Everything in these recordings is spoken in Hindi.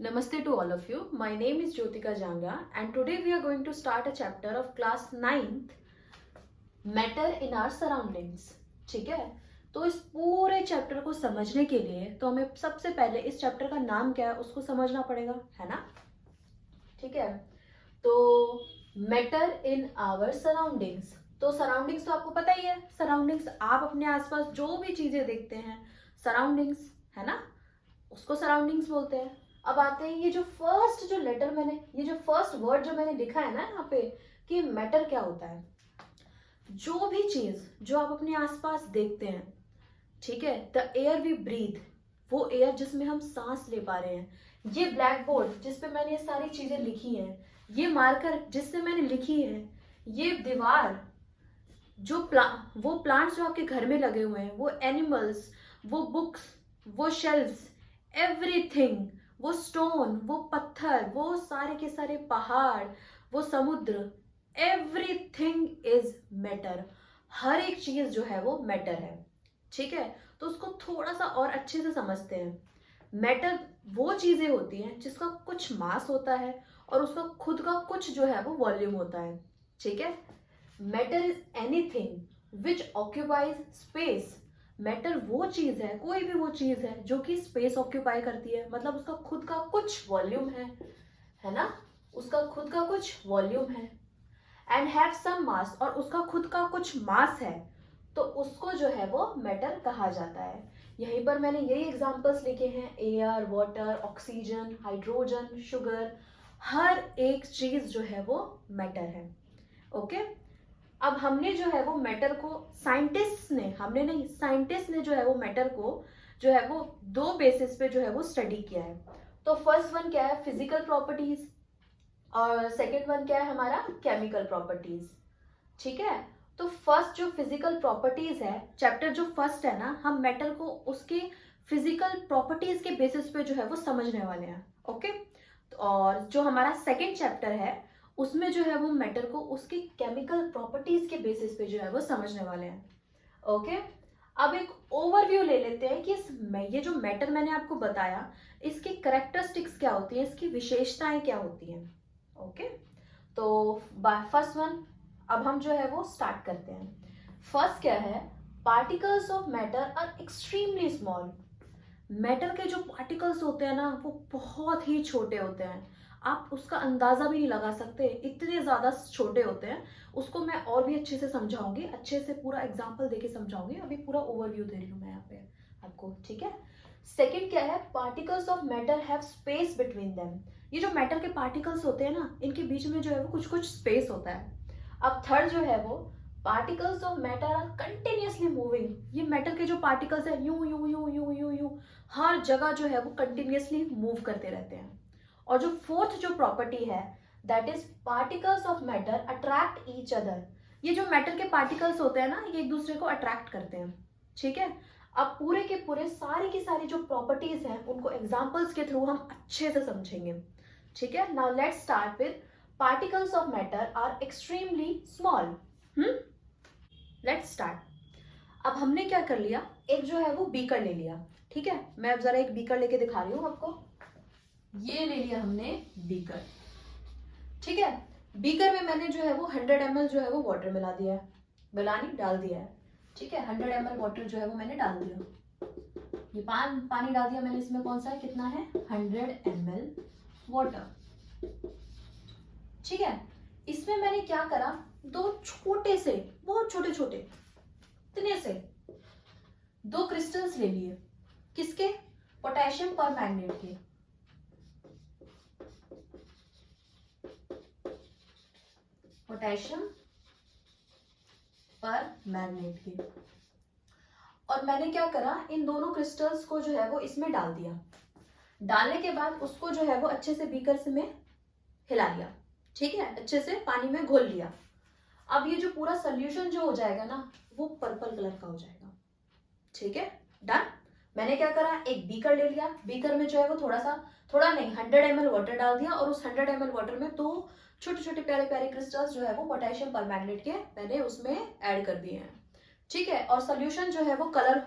Namaste to all of you. My name is Jyotika Janga and today we are going to start a chapter of class 9th Matter in our surroundings. ठीक है, तो इस पूरे चैप्टर को समझने के लिए तो हमें सबसे पहले इस चैप्टर का नाम क्या है उसको समझना पड़ेगा, है ना। ठीक है, तो मैटर इन आवर सराउंडिंग्स, तो सराउंडिंग्स तो आपको पता ही है। सराउंडिंग्स आप अपने आसपास जो भी चीजें देखते हैं, सराउंडिंग्स, है ना, उसको सराउंडिंग्स बोलते हैं। अब आते हैं ये जो फर्स्ट वर्ड जो मैंने लिखा है ना यहाँ पे कि मैटर क्या होता है। जो भी चीज जो आप अपने आसपास देखते हैं, ठीक है, द एयर वी ब्रीथ, वो एयर जिसमें हम सांस ले पा रहे हैं, ये ब्लैक बोर्ड जिसपे मैंने ये सारी चीजें लिखी हैं, ये मार्कर जिससे मैंने लिखी है, ये दीवार, वो प्लांट्स जो आपके घर में लगे हुए हैं, वो एनिमल्स, वो बुक्स, वो शेल्फ्स, एवरीथिंग, वो स्टोन, वो पत्थर, वो सारे के सारे पहाड़, वो समुद्र, एवरीथिंग इज मैटर। हर एक चीज जो है वो मैटर है। ठीक है, तो उसको थोड़ा सा और अच्छे से समझते हैं। मैटर वो चीजें होती हैं जिसका कुछ मास होता है और उसका खुद का कुछ जो है वो वॉल्यूम होता है। ठीक है, matter is anything which occupies space. Matter वो चीज है, कोई भी वो चीज है जो कि स्पेस ऑक्यूपाई करती है, मतलब उसका खुद का कुछ वॉल्यूम है ना, उसका खुद का कुछ वॉल्यूम है। एंड हैव सम मास, और उसका खुद का कुछ मास है, तो उसको जो है वो मैटर कहा जाता है। यहीं पर मैंने यही एग्जांपल्स लिखे हैं, air, water, oxygen, hydrogen, sugar, हर एक चीज जो है वो मैटर है। ओके, अब हमने जो है वो मैटर को साइंटिस्ट ने जो है वो मैटर को जो है वो दो बेसिस पे जो है वो स्टडी किया है। तो फर्स्ट वन क्या है, फिजिकल प्रॉपर्टीज, और सेकेंड वन क्या है हमारा, केमिकल प्रॉपर्टीज। ठीक है, तो फर्स्ट जो फिजिकल प्रॉपर्टीज है, चैप्टर जो फर्स्ट है ना, हम मैटर को उसके फिजिकल प्रॉपर्टीज के बेसिस पे जो है वो समझने वाले हैं। ओके, और जो हमारा सेकेंड चैप्टर है उसमें जो है वो मैटर को उसकी केमिकल प्रॉपर्टीज के बेसिस पे जो है वो समझने वाले हैं। ओके, अब एक ओवरव्यू ले लेते हैं कि ये जो मैटर मैंने आपको बताया, इसकी करेक्टरिस्टिक्स क्या होती है, इसकी विशेषताएं क्या होती हैं। ओके, तो फर्स्ट वन अब हम जो है वो स्टार्ट करते हैं। फर्स्ट क्या है, particles of matter are extremely small. Matter के जो पार्टिकल्स होते हैं ना वो बहुत ही छोटे होते हैं, आप उसका अंदाजा भी नहीं लगा सकते, इतने ज्यादा छोटे होते हैं। उसको मैं और भी अच्छे से समझाऊंगी, अच्छे से पूरा एग्जांपल देके समझाऊंगी, अभी पूरा ओवरव्यू दे रही हूँ मैं यहाँ पे आपको। ठीक है, सेकंड क्या है, particles of matter have space between them. ये जो मैटर के पार्टिकल्स होते हैं ना, इनके बीच में जो है वो कुछ कुछ स्पेस होता है। अब थर्ड जो है वो, particles of matter are continuously moving. ये मैटर के जो पार्टिकल्स है यूं यूं यूं यूं यूं यूं हर जगह जो है वो कंटिन्यूअसली मूव करते रहते हैं। और जो फोर्थ जो प्रॉपर्टी है, that is particles of matter attract each other. ये जो मैटर के पार्टिकल्स होते हैं ना, ये एक दूसरे को अट्रैक्ट करते हैं। ठीक है, अब पूरे के पूरे सारी की सारी जो प्रॉपर्टीज हैं उनको एग्जांपल्स के थ्रू हम अच्छे से समझेंगे। ठीक है, now let's start with particles of matter are extremely small. Let's start. अब हमने क्या कर लिया, एक जो है वो बीकर ले लिया। ठीक है, मैं अब जरा एक बीकर लेके दिखा रही हूँ आपको। ये ले लिया हमने बीकर। ठीक है, बीकर में मैंने जो है वो 100 ml जो है वो वाटर मिला दिया है, डाल दिया है। ठीक है, 100 ml वाटर जो है वो मैंने डाल दिया। ये पानी डाल दिया मैंने, इसमें कौन सा है, कितना है, 100 ml वाटर। ठीक है, इसमें मैंने क्या करा, दो छोटे से, बहुत छोटे छोटे इतने से दो क्रिस्टल्स ले लिए। किसके, पोटेशियम परमैंगनेट के। पोटेशियम परमैंगनेट के। और मैंने क्या करा, इन दोनों क्रिस्टल्स को जो है वो इसमें डाल दिया। डालने के बाद उसको जो है वो अच्छे से बीकर से में हिला लिया। ठीक है, अच्छे से पानी में घोल लिया। अब ये जो पूरा सोल्यूशन जो हो जाएगा ना, वो पर्पल कलर का हो जाएगा। ठीक है, डन। मैंने क्या करा, एक बीकर ले लिया, बीकर में जो है वो थोड़ा नहीं 100 ml वाटर डाल दिया, और उस 100 ml वाटर में दो छोटे छोटे प्यारे प्यारे क्रिस्टल्स जो है वो पोटेशियम परमैंगनेट के मैंने उसमें ऐड कर दिए हैं। ठीक है, और सोल्यूशन जो है वो कलर,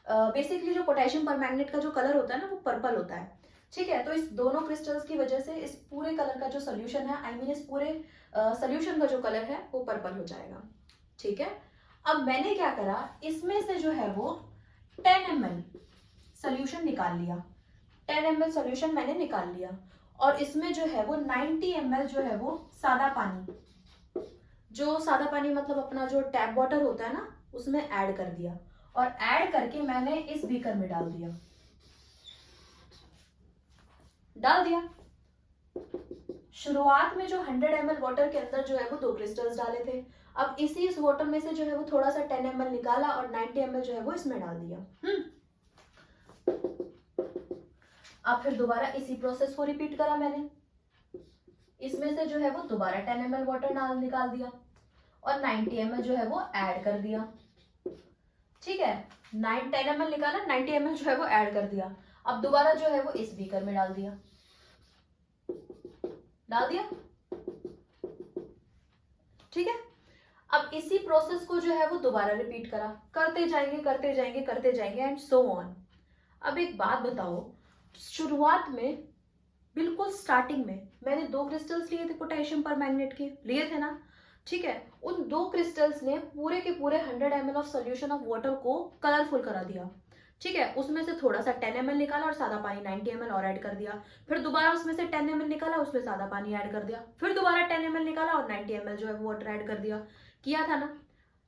बेसिकली जो पोटेशियम परमैंगनेट का जो कलर होता है ना वो पर्पल होता है। ठीक है, तो इस दोनों क्रिस्टल्स की वजह से इस पूरे कलर का जो सोल्यूशन है, आई मीन इस पूरे सोल्यूशन का जो कलर है वो पर्पल हो जाएगा। ठीक है, अब मैंने क्या करा, इसमें से जो है वो 10 ml सोल्यूशन निकाल लिया। 10 ml सोल्यूशन मैंने निकाल लिया और इसमें जो है वो 90 ml जो है वो सादा पानी, जो सादा पानी मतलब अपना जो टैप वाटर होता है ना, उसमें ऐड कर दिया और ऐड करके मैंने इस बीकर में डाल दिया। शुरुआत में जो 100 ml वाटर के अंदर जो है वो 2 क्रिस्टल्स डाले थे, अब इस वाटर में से जो है वो थोड़ा सा 10 ml निकाला और 90 ml जो है वो इसमें डाल दिया। अब फिर दोबारा इसी प्रोसेस को रिपीट करा मैंने, इसमें से जो है वो दोबारा 10 ml वाटर निकाल दिया और 90 ml जो है वो ऐड कर दिया। ठीक है, 10 ml निकाला, 90 ml जो है वो ऐड कर दिया। अब दोबारा जो है वो इस बीकर में डाल दिया। ठीक है, अब इसी प्रोसेस को जो है वो दोबारा रिपीट करा, करते जाएंगे एंड सो ऑन। अब एक बात बताओ, शुरुआत में बिल्कुल स्टार्टिंग में मैंने 2 क्रिस्टल्स लिए थे पोटेशियम परमैंगनेट के, लिए थे ना। ठीक है, उन 2 क्रिस्टल्स ने पूरे के पूरे 100 ml of solution of water को कलरफुल करा दिया। ठीक है, उसमें से थोड़ा सा 10 ml निकाला और सादा पानी 90 ml और ऐड कर दिया। फिर दोबारा उसमें से 10 ml निकाला, उसमें सादा पानी ऐड कर दिया। फिर दोबारा 10 ml निकाला और 90 ml जो है वो वाटर ऐड कर दिया। किया था ना।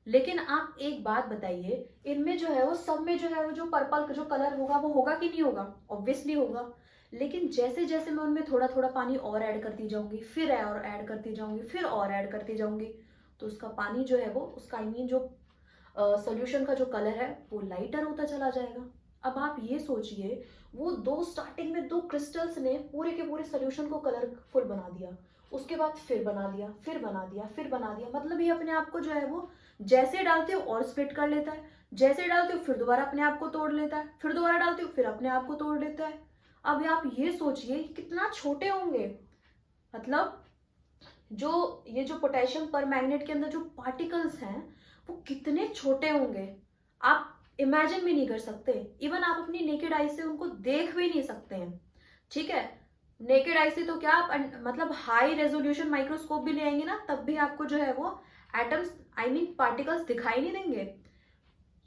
लेकिन आप एक बात बताइए, इनमें जो है वो सब में जो है वो जो पर्पल जो कलर होगा वो होगा कि नहीं होगा? ऑब्वियसली होगा। लेकिन जैसे जैसे मैं उनमें थोड़ा थोड़ा पानी और ऐड करती जाऊंगी, फिर और ऐड करती जाऊंगी, फिर और ऐड करती जाऊंगी, तो उसका पानी जो है वो, उसका आई मीन जो सोल्यूशन का जो कलर है वो लाइटर होता चला जाएगा। अब आप ये सोचिए, वो 2 स्टार्टिंग में 2 क्रिस्टल्स ने पूरे के पूरे सोल्यूशन को कलरफुल बना दिया, उसके बाद फिर बना दिया, फिर बना दिया, फिर बना दिया। मतलब ये अपने आप को जो है वो जैसे डालते हो और स्प्लिट कर लेता है, जैसे डालते हो फिर दोबारा अपने आप को तोड़ लेता है, फिर दोबारा डालते हो फिर अपने आप को तोड़ लेता है। अब आप ये सोचिए कितना छोटे होंगे, मतलब ये जो पोटेशियम परमैंगनेट के अंदर जो पार्टिकल्स हैं वो कितने छोटे होंगे, आप इमेजिन भी नहीं कर सकते। इवन आप अपनी नेकेड आई से उनको देख भी नहीं सकते हैं। ठीक है, नेकेड आई से तो क्या आप मतलब हाई रेजोल्यूशन माइक्रोस्कोप भी ले आएंगे ना, तब भी आपको जो है वो एटम्स आई मीन पार्टिकल्स दिखाई नहीं देंगे।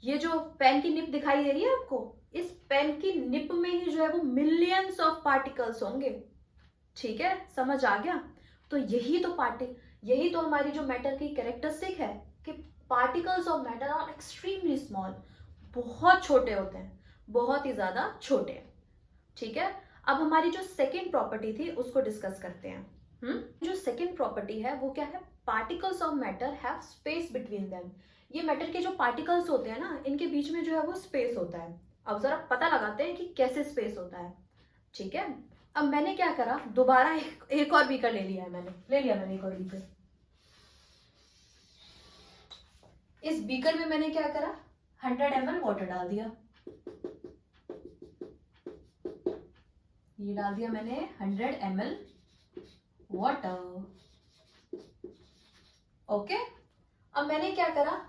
ये जो पेन की निप दिखाई दे रही है आपको, इस पेन की निप में ही जो है वो मिलियंस ऑफ पार्टिकल्स होंगे। ठीक है, समझ आ गया? तो यही तो हमारी जो मैटर की कैरेक्टरिस्टिक है कि particles of matter are extremely small, बहुत छोटे होते हैं, बहुत ही ज्यादा छोटे। ठीक है, अब हमारी जो सेकेंड प्रॉपर्टी थी उसको डिस्कस करते हैं। जो सेकेंड प्रॉपर्टी है वो क्या है? Particles of matter have space between them. ये मैटर के जो पार्टिकल्स होते हैं ना, इनके बीच में जो है वो स्पेस होता है। अब जरा पता लगाते हैं कि कैसे स्पेस होता है। ठीक है, अब मैंने क्या करा, दोबारा एक और बीकर ले लिया मैंने एक और बीकर। इस बीकर में मैंने क्या करा, 100 ml वाटर डाल दिया। ये डाल दिया मैंने 100 ml वाटर। ओके, अब मैंने क्या करा,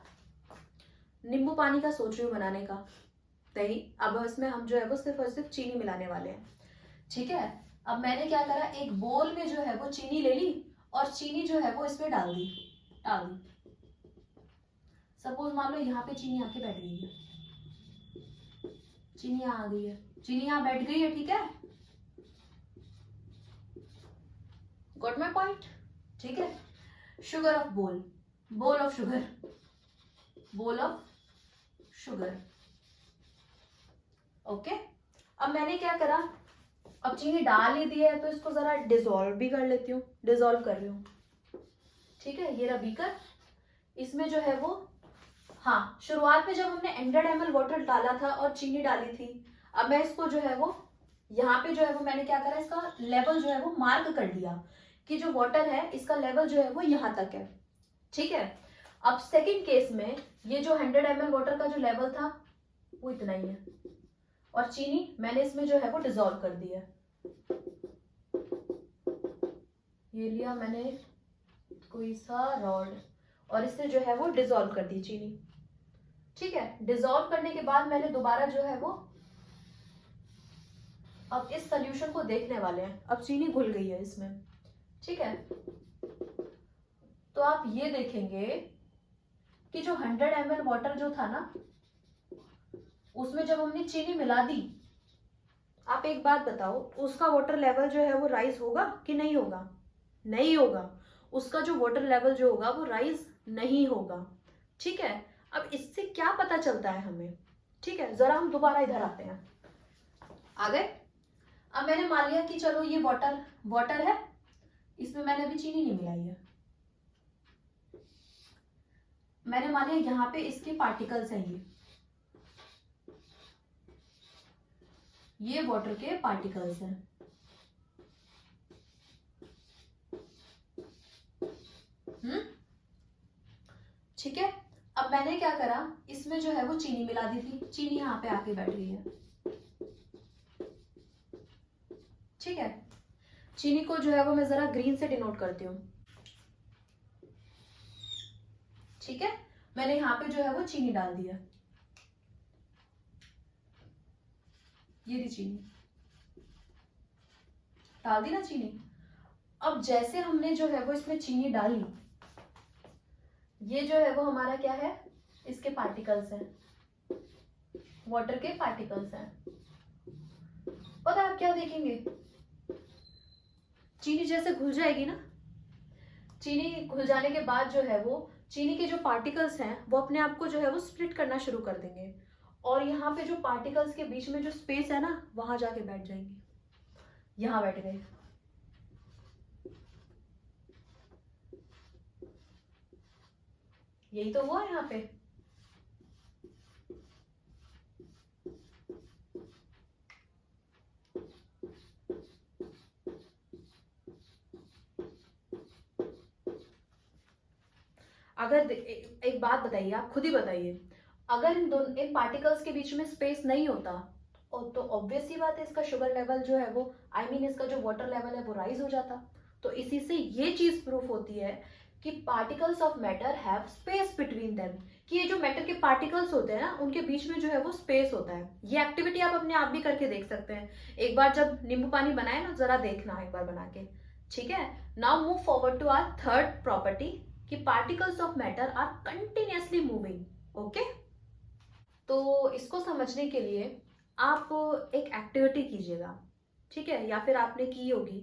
नींबू पानी का सोच रही हूँ बनाने का, दही। अब इसमें हम जो है वो सिर्फ और सिर्फ चीनी मिलाने वाले हैं। ठीक है, अब मैंने क्या करा, एक बोल में जो है वो चीनी ले ली और चीनी जो है वो इसमें डाल दी। सपोज मान लो यहाँ पे चीनी आके बैठ गई है, चीनी यहाँ आ गई है, चीनी यहाँ बैठ गई है। ठीक है, गॉट माई पॉइंट? ठीक है, sugar of bowl of sugar. Okay, अब मैंने क्या करा, अब चीनी डाल ही दी है तो इसको जरा डिसॉल्व भी कर लेती हूँ, डिसॉल्व कर रही हूँ। ठीक है, ये रहा बीकर, इसमें जो है वो, हाँ, शुरुआत में जब हमने 100 ml वाटर डाला था और चीनी डाली थी, अब मैं इसको जो है वो यहाँ पे जो है वो मैंने क्या करा, इसका लेवल जो है वो मार्क कर दिया कि जो वाटर है इसका लेवल जो है वो यहाँ तक है। ठीक है, अब सेकंड केस में ये जो 100 ml वाटर का जो लेवल था वो इतना ही है और चीनी मैंने इसमें जो है वो डिसॉल्व कर दी है। ये लिया मैंने कोई सा रॉड और इससे जो है वो डिसॉल्व कर दी चीनी। ठीक है, डिसॉल्व करने के बाद मैंने दोबारा जो है वो अब इस सोल्यूशन को देखने वाले हैं। अब चीनी घुल गई है इसमें, ठीक है। तो आप ये देखेंगे कि जो 100 ml वाटर जो था ना, उसमें जब हमने चीनी मिला दी, आप एक बात बताओ, उसका वाटर लेवल जो है वो राइज होगा कि नहीं होगा? नहीं होगा। उसका जो वाटर लेवल जो होगा वो राइज नहीं होगा, ठीक है। अब इससे क्या पता चलता है हमें, ठीक है। जरा हम दोबारा इधर आते हैं, आ गए। अब मैंने मान लिया कि चलो ये वाटर है, इसमें मैंने अभी चीनी नहीं मिलाई है। मैंने मान लिया यहाँ पे इसके पार्टिकल्स हैं, ये वाटर के पार्टिकल्स हैं। ठीक है। अब मैंने क्या करा, इसमें जो है वो चीनी मिला दी थी, चीनी यहाँ पे आके बैठ गई है, ठीक है। चीनी को जो है वो मैं जरा ग्रीन से डिनोट करती हूँ, ठीक है। मैंने यहाँ पे जो है वो चीनी डाल दिया, ये थी चीनी, डाल दी ना चीनी। अब जैसे हमने जो है वो इसमें चीनी डाली, ये जो है वो हमारा क्या है, इसके पार्टिकल्स हैं, वाटर के पार्टिकल्स हैं। पता आप क्या देखेंगे, चीनी जैसे घुल जाएगी ना, चीनी घुल जाने के बाद जो है वो चीनी के जो पार्टिकल्स हैं वो अपने आप को जो है वो स्प्लिट करना शुरू कर देंगे, और यहाँ पे जो पार्टिकल्स के बीच में जो स्पेस है ना, वहां जाके बैठ जाएंगे, यहां बैठ गए। यही तो हुआ यहाँ पे। अगर एक बात बताइए, आप खुद ही बताइए, अगर इन पार्टिकल्स के बीच में स्पेस नहीं होता, और तो ऑब्वियस ही बात है इसका शुगर लेवल जो है वो, इसका जो वाटर लेवल है वो राइज हो जाता। तो इसी से ये चीज प्रूफ होती है कि particles of matter have space between them, कि ये जो मैटर के पार्टिकल्स होते हैं ना, उनके बीच में जो है वो स्पेस होता है। ये एक्टिविटी आप अपने आप भी करके देख सकते हैं। एक बार जब नींबू पानी बनाए ना, जरा देखना एक बार बना के, ठीक है। Now move forward to our third property, कि particles of matter are continuously moving. Okay, तो इसको समझने के लिए आप एक एक्टिविटी कीजिएगा, ठीक है। या फिर आपने की होगी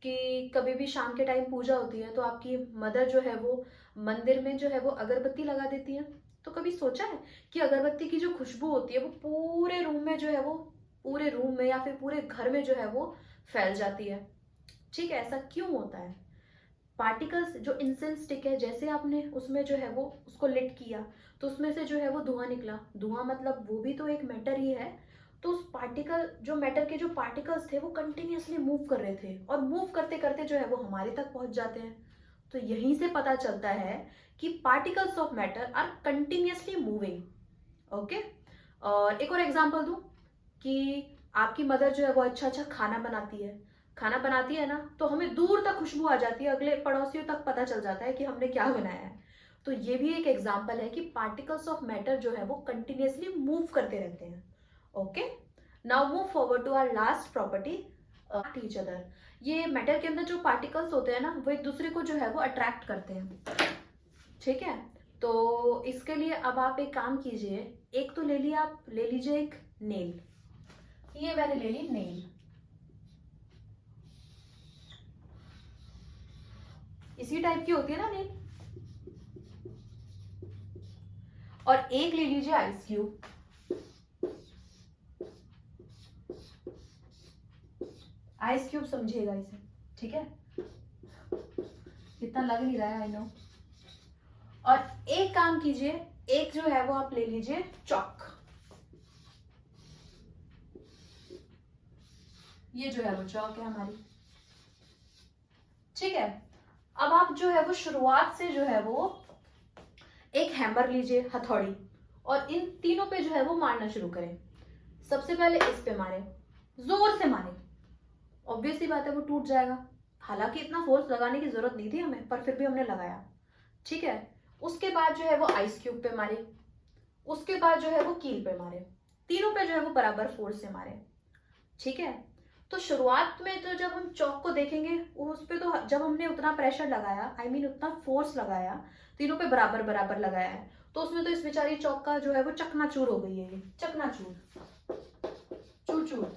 कि कभी भी शाम के टाइम पूजा होती है तो आपकी मदर जो है वो मंदिर में जो है वो अगरबत्ती लगा देती है। तो कभी सोचा है कि अगरबत्ती की जो खुशबू होती है वो पूरे रूम में जो है वो, पूरे रूम में या फिर पूरे घर में जो है वो फैल जाती है, ठीक है। ऐसा क्यों होता है? पार्टिकल्स जो इंसेंस स्टिक है, जैसे आपने उसमें जो है वो उसको लिट किया, तो उसमें से जो है वो धुआं निकला। धुआं मतलब वो भी तो एक मैटर ही है। तो उस पार्टिकल, जो मैटर के जो पार्टिकल्स थे वो कंटिन्यूअसली मूव कर रहे थे, और मूव करते करते जो है वो हमारे तक पहुंच जाते हैं। तो यहीं से पता चलता है कि particles of matter are continuously moving. Okay, और एक और एग्जांपल दूं, कि आपकी मदर जो है वो अच्छा अच्छा खाना बनाती है ना, तो हमें दूर तक खुशबू आ जाती है, अगले पड़ोसियों तक पता चल जाता है कि हमने क्या बनाया है। तो ये भी एक एग्जांपल है कि पार्टिकल्स ऑफ मैटर जो है वो कंटिन्यूअसली मूव करते रहते हैं। Okay, now move forward to our last property, each other. ये मैटर के अंदर जो पार्टिकल्स होते हैं ना, वो एक दूसरे को जो है वो अट्रैक्ट करते हैं, ठीक है। तो इसके लिए अब आप एक काम कीजिए, एक तो ले लीजिए एक नेल। ये मैंने ले ली नेल, इसी टाइप की होती है ना नेल। और एक ले लीजिए आइस क्यूब, आइस क्यूब समझिएगा इसे, ठीक है। इतना लग नहीं रहा है, आई नो। और एक काम कीजिए, एक जो है वो आप ले लीजिए चॉक, ये जो है वो चॉक है हमारी, ठीक है। अब आप जो है वो शुरुआत से जो है वो एक हैमर लीजिए, हथौड़ी, और इन तीनों पे जो है वो मारना शुरू करें। सबसे पहले इस पे मारे, जोर से मारे, ऑब्वियस सी बात है वो टूट जाएगा। हालांकि इतना फोर्स लगाने की जरूरत नहीं थी हमें, पर फिर भी हमने लगाया, ठीक है। उसके बाद जो है वो आइस क्यूब पे मारे, उसके बाद जो है वो कील पे मारे, तीनों पे जो है वो बराबर फोर्स से मारे, ठीक है। तो शुरुआत में तो जब हम चौक को देखेंगे उस पे, तो जब हमने उतना प्रेशर लगाया, आई मीन उतना फोर्स लगाया, तीनों पे बराबर बराबर लगाया है, तो उसमें तो इस बेचारी चौक का जो है वो चकनाचूर हो गई है, ये चकनाचूर, चूर चूर,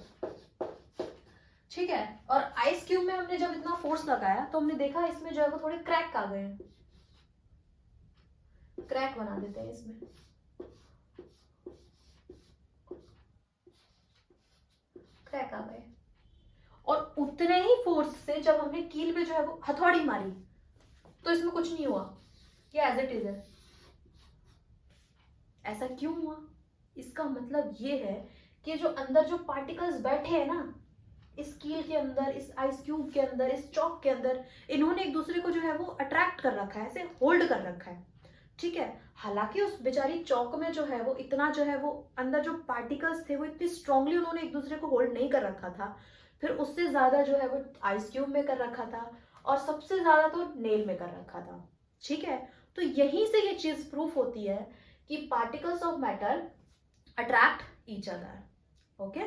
ठीक है। और आइस क्यूब में हमने जब इतना फोर्स लगाया तो हमने देखा इसमें जो है वो थोड़े क्रैक आ गए हैं, क्रैक बना देते हैं इसमें, क्रैक आ गए। और उतने ही फोर्स से जब हमने कील पे जो है वो हथौड़ी मारी तो इसमें कुछ नहीं हुआ, ये एज इट इज है। ऐसा क्यों हुआ? इसका मतलब ये है कि जो अंदर जो पार्टिकल्स बैठे हैं ना, इस कील के अंदर, इस आइस क्यूब के अंदर, इस चौक के अंदर, इन्होंने एक दूसरे को जो है वो अट्रैक्ट कर रखा है, ऐसे होल्ड कर रखा है, ठीक है। हालांकि उस बेचारी चौक में जो है वो इतना जो है वो अंदर जो पार्टिकल्स थे वो इतनी स्ट्रांगली उन्होंने एक दूसरे को होल्ड नहीं कर रखा था, फिर उससे ज्यादा जो है वो आइस क्यूब में कर रखा था, और सबसे ज्यादा तो नेल में कर रखा था, ठीक है। तो यहीं से ये चीज प्रूफ होती है कि particles of matter attract each other, okay.